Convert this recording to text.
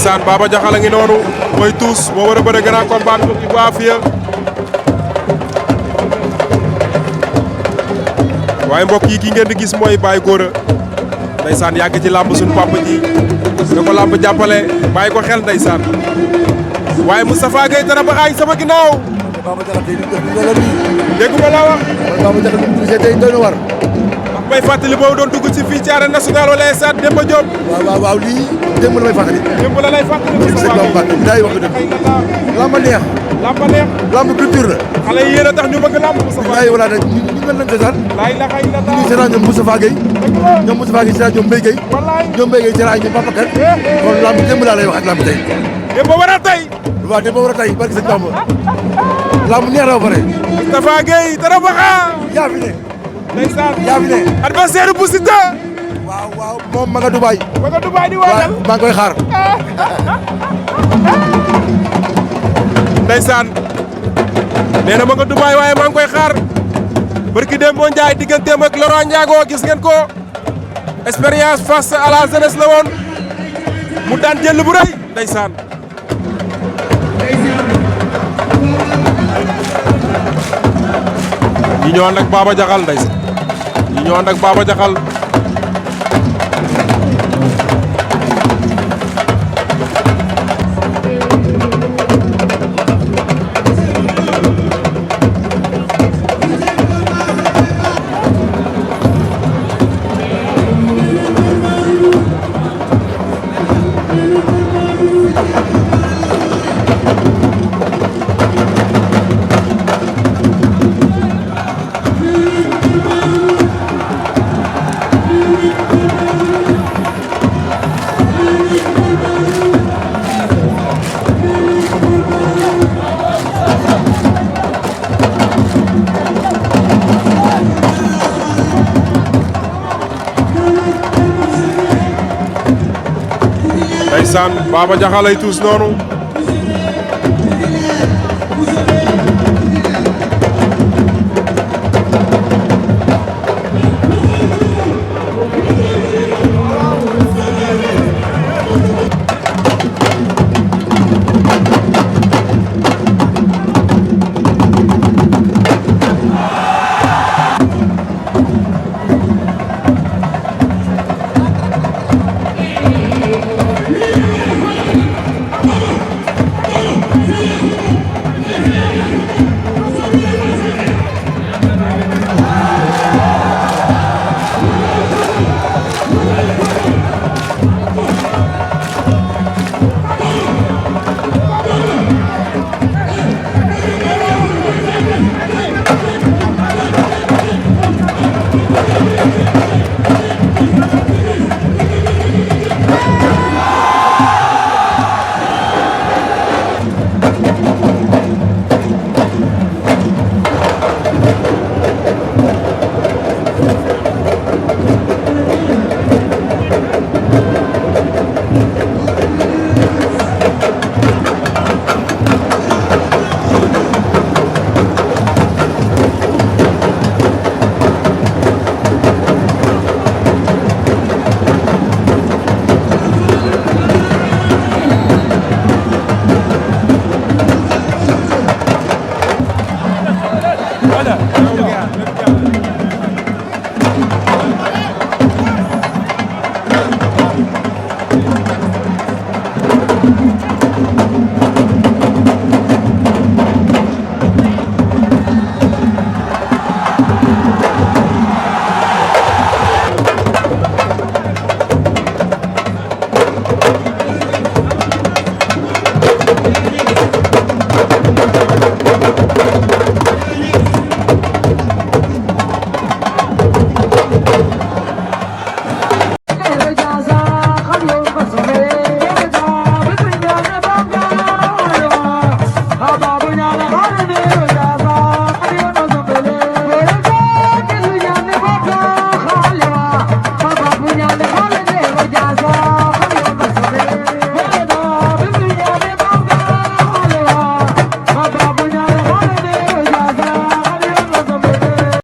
ndeysaan Baba Diakhal a ngi noonu mooy tuus moo war a bëre grand combat bi Ibou Afia waaye mbokk yi ki ngeen di gis mooy Baye Gora ndeysaan yàgg ci làmb suñu papa ji da ko làmb jàppale bàyyi ko xel ndeysaan waaye Moustapha Gueye dara ba xaañ sama ginnaaw Baba Diakhal tey déggu ma la wax Baba Diakhal ñu gisee tey doy na war ndax may fàttali boobu doon dugg ci fii ci arène nationale wala stade Demba Diop waaw lii démb la may fàttali démb la lay fàttali Moustapha Gueye day wax dëgg lamba neex lamb culture la xale yi yéen a tax ñu bëgg lamb Moustapha laay wala nag ñu mel nañ seetaan laay la xay la ñu seetaan ñoom Moustapha Gueye seetaan ñoom Mbaye Gueye ñoom Mbaye Gueye seetaan ñoom Papa Kane kon lamb démb laa lay wax ak lamb tey démb war a tey waaw démb war a tey barke sëñ Bamba lamb neex na ba pare Moustapha Gueye dara baxa yaa fi ne ndeysaan yaa fi ne adversaire bu Siteu waaw moom ma nga Dubaay di waajal maa ngi koy xaar ndeysaan nee na ma nga Dubaay waaye maa ngi koy xaar barki dem boo Njaay digganteem ak Laurent Ndiago gis ngeen ko expérience face à la jeunesse la woon mu daan jël bu rëy ndeysaan ñi ñoo ànd ak Baba Diakhal ndeysaan ñi ñoo ànd ak Baba Diakhal ndeysaan Baba Diakhal ay tuus noonu